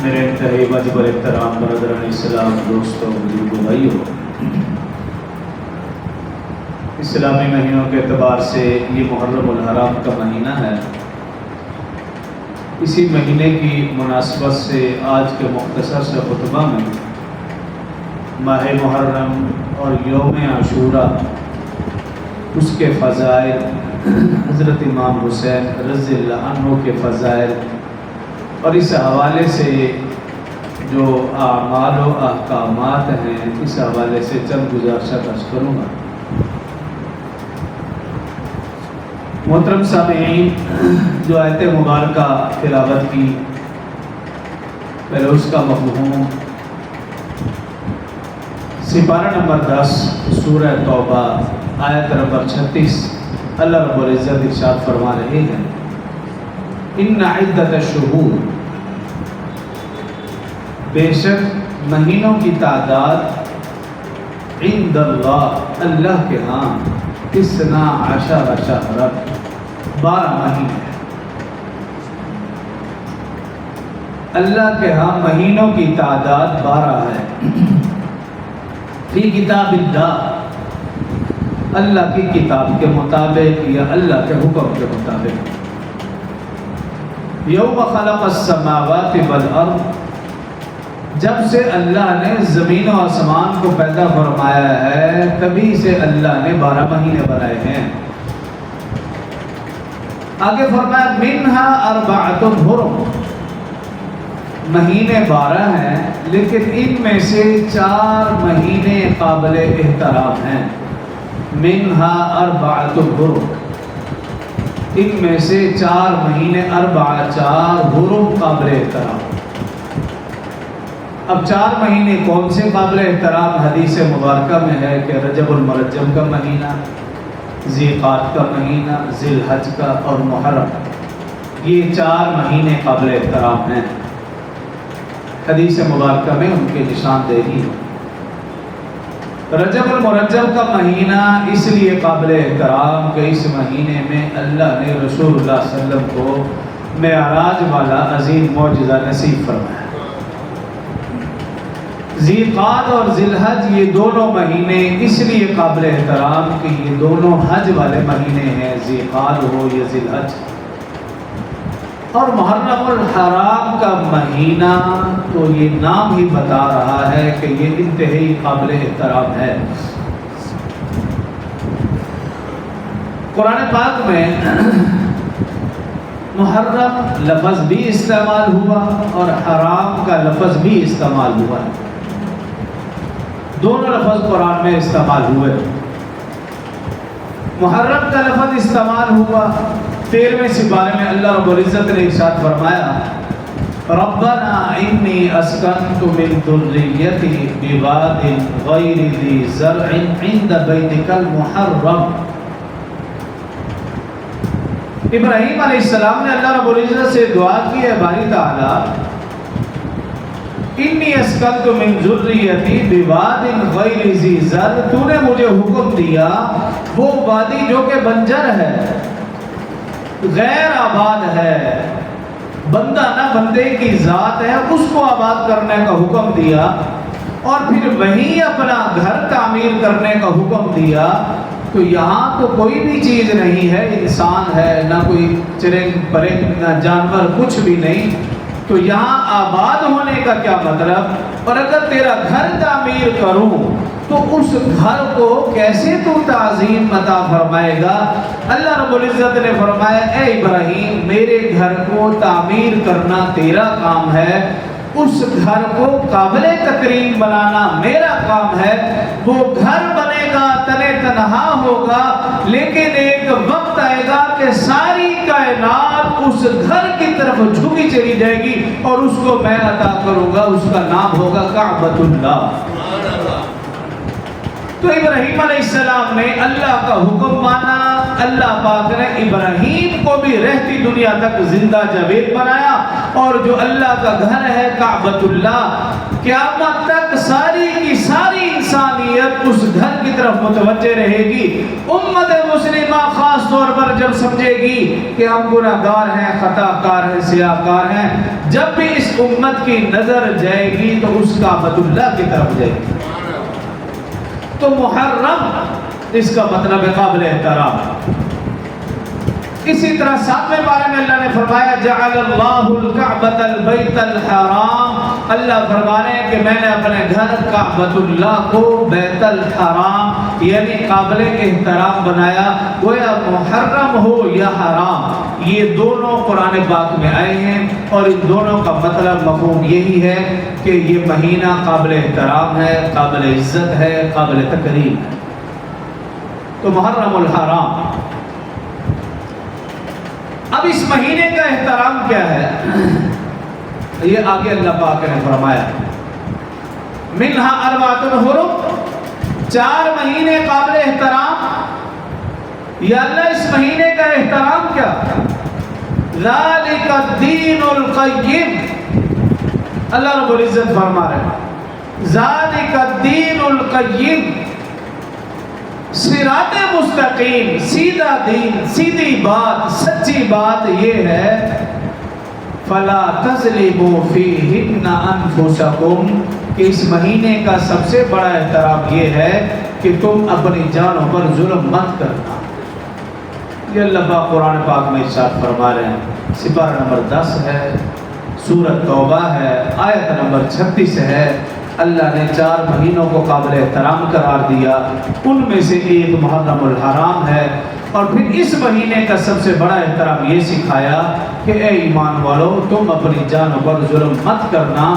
میرے انتہائی واجب الاحترام برادران اسلام، دوستوں، بزرگوں، بھائیوں، اسلامی مہینوں کے اعتبار سے یہ محرم الحرام کا مہینہ ہے۔ اسی مہینے کی مناسبت سے آج کے مختصر سے خطبہ میں ماہ محرم اور یوم عاشوراء، اس کے فضائل، حضرت امام حسین رضی اللہ عنہ کے فضائل اور اس حوالے سے جو اعمال و احکامات ہیں، اس حوالے سے چند گزارشات عرض کروں گا۔ محترم سامعین، جو آیت مبارکہ تلاوت کی، پہلے اس کا مفہوم سپارہ نمبر 10 سورہ توبہ آیت نمبر 36 اللہ رب العزت ارشاد فرما رہے ہیں، ان عدت الشہور، بے شک مہینوں کی تعداد عند اللہ، اللہ کے ہاں، 12 شہرا، 12 مہینے، اللہ کے ہاں مہینوں کی تعداد 12 ہے۔ فی کتاب اللہ، اللہ کی کتاب کے مطابق یا اللہ کے حکم کے مطابق۔ یوم خلق السماوات والارض، جب سے اللہ نے زمین و آسمان کو پیدا فرمایا ہے، تبھی سے اللہ نے 12 مہینے بنائے ہیں۔ آگے فرمایا منہا اربعۃ حرم، مہینے 12 ہیں، لیکن ان میں سے 4 مہینے قابل احترام ہیں۔ منہا اربعۃ حرم، ان میں سے 4 مہینے، 4 حرم قابل احترام۔ اب 4 مہینے کون سے قابل احترام؟ حدیث مبارکہ میں ہے کہ رجب المرجب کا مہینہ، ذی قعدہ کا مہینہ، ذی الحج کا اور محرم، یہ 4 مہینے قابل احترام ہیں۔ حدیث مبارکہ میں ان کے نشاندہی ہے۔ رجب المرجب کا مہینہ اس لیے قابل احترام کہ اس مہینے میں اللہ نے رسول اللہ صلی اللہ علیہ وسلم کو معراج والا عظیم معجزہ نصیب فرمایا۔ ذی قعدہ اور ذی الحج، یہ دونوں مہینے اس لیے قابل احترام کہ یہ دونوں حج والے مہینے ہیں، ذی قعدہ ہو یا ذی الحج۔ اور محرم الحرام کا مہینہ تو یہ نام ہی بتا رہا ہے کہ یہ انتہائی قابل احترام ہے۔ قرآن پاک میں محرم لفظ بھی استعمال ہوا اور حرام کا لفظ بھی استعمال ہوا ہے، دونوں لفظ قرآن میں استعمال ہوئے۔ محرم کا لفظ استعمال ہوا 13ویں سپارے میں، اللہ رب العزت نے ارشاد فرمایا، ربنا انی اسکنت من ذریتی بواد غیر ذی زرع عند بیتک المحرم۔ ابراہیم علیہ السلام نے اللہ رب العزت سے دعا کی ہے، باری تعالی انی اسکنت من ذریتی بواد غیر ذی زرع، تو نے مجھے حکم دیا وہ وادی جو کہ بنجر ہے، غیر آباد ہے، بندہ نہ بندے کی ذات ہے، اس کو آباد کرنے کا حکم دیا، اور پھر وہیں اپنا گھر تعمیر کرنے کا حکم دیا۔ تو یہاں تو کوئی بھی چیز نہیں ہے، انسان ہے نہ کوئی چرند پرند نہ جانور، کچھ بھی نہیں، تو یہاں آباد ہونے کا کیا مطلب؟ اور اگر تیرا گھر تعمیر کروں تو اس گھر کو کیسے تو تعظیم عطا فرمائے گا؟ اللہ رب العزت نے فرمایا، اے ابراہیم، میرے گھر کو تعمیر کرنا تیرا کام ہے، اس گھر کو قابل تکریم بنانا میرا کام ہے۔ وہ گھر بنے گا، تنے تنہا ہوگا، لیکن ایک وقت آئے گا کہ ساری کائنات اس گھر کی طرف جھکی چلی جائے گی اور اس کو میں عطا کروں گا، اس کا نام ہوگا کعبۃ اللہ۔ تو ابراہیم علیہ السلام نے اللہ کا حکم مانا، اللہ پاک نے ابراہیم کو بھی رہتی دنیا تک زندہ جاوید بنایا، اور جو اللہ کا گھر ہے کعبۃ اللہ، قیامت تک ساری کی ساری انسانیت اس گھر کی طرف متوجہ رہے گی۔ امت مسلمہ خاص طور پر جب سمجھے گی کہ ہم گناہگار ہیں، خطا کار ہیں، سیاہ کار ہیں، جب بھی اس امت کی نظر جائے گی تو اس کعبۃ اللہ کی طرف جائے گی۔ تو محرم اس کا مطلب ہے قابل احترام۔ اسی طرح 7ویں پارے میں اللہ نے فرمایا جعل اللہ الکعبۃ البیت الحرام، اللہ فرما رہے ہیں کہ میں نے اپنے گھر کعبۃ اللہ کو بیت الحرام یعنی قابل احترام بنایا۔ گویا محرم ہو یا حرام، یہ دونوں قرآن پاک میں آئے ہیں، اور ان دونوں کا مطلب مفہوم یہی ہے کہ یہ مہینہ قابل احترام ہے، قابل عزت ہے، قابل تکریم ہے۔ تو محرم الحرام، اب اس مہینے کا احترام کیا ہے؟ یہ آگے اللہ پاک نے فرمایا منہا اربعۃ حرم، 4 مہینے قابل احترام۔ یا اللہ اس مہینے کا احترام کیا؟ ذالک الدین القیم، اللہ رب العزت فرما رہے ہیں ذالک الدین القیم، صراط مستقیم، سیدھا دین، سیدھی بات، سچی بات یہ ہے فلا تظلموا فیہن انفسکم، کہ اس مہینے کا سب سے بڑا احترام یہ ہے کہ تم اپنی جانوں پر ظلم مت کرنا۔ یہ اللہ پاک قرآن پاک میں ارشاد فرما رہے ہیں، سپارہ نمبر 10 ہے، سورۃ توبہ ہے، آیت نمبر 36 ہے۔ اللہ نے 4 مہینوں کو قابل احترام قرار دیا، ان میں سے ایک محرم الحرام ہے، اور پھر اس مہینے کا سب سے بڑا احترام یہ سکھایا کہ اے ایمان والو تم اپنی جانوں پر ظلم مت کرنا،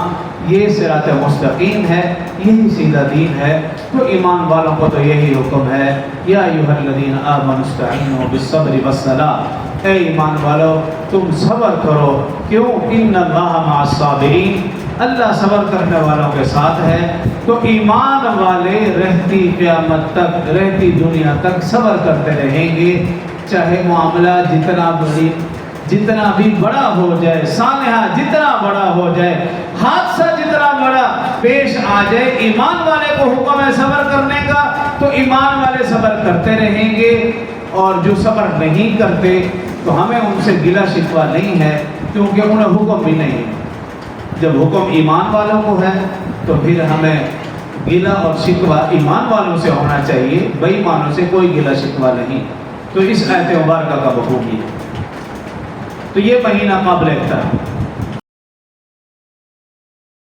یہ صراط مستقیم ہے، یہی سیدھا دین ہے۔ تو ایمان والوں کو تو یہی حکم ہے، یا ایھا الذین آمنوا استعینوا بالصبر والصلاۃ، اے ایمان والو تم صبر کرو، کیوں؟ ان اللہ مع الصابرین، اللہ صبر کرنے والوں کے ساتھ ہے۔ تو ایمان والے رہتی قیامت تک، رہتی دنیا تک صبر کرتے رہیں گے، چاہے معاملہ جتنا بھی بڑا ہو جائے، سانحہ جتنا بڑا ہو جائے، حادثہ جتنا بڑا پیش آ جائے، ایمان والے کو حکم ہے صبر کرنے کا، تو ایمان والے صبر کرتے رہیں گے، اور جو صبر نہیں کرتے تو ہمیں ان سے گلہ شکوہ نہیں ہے، کیونکہ انہیں حکم بھی نہیں ہے۔ جب حکم ایمان والوں کو ہے تو پھر ہمیں گلہ اور شکوہ ایمان والوں سے ہونا چاہیے، بے ایمانوں سے کوئی گلہ شکوہ نہیں۔ تو اس آیت مبارکہ کا مفہوم یہ ہے۔ تو یہ مہینہ قابل احترام۔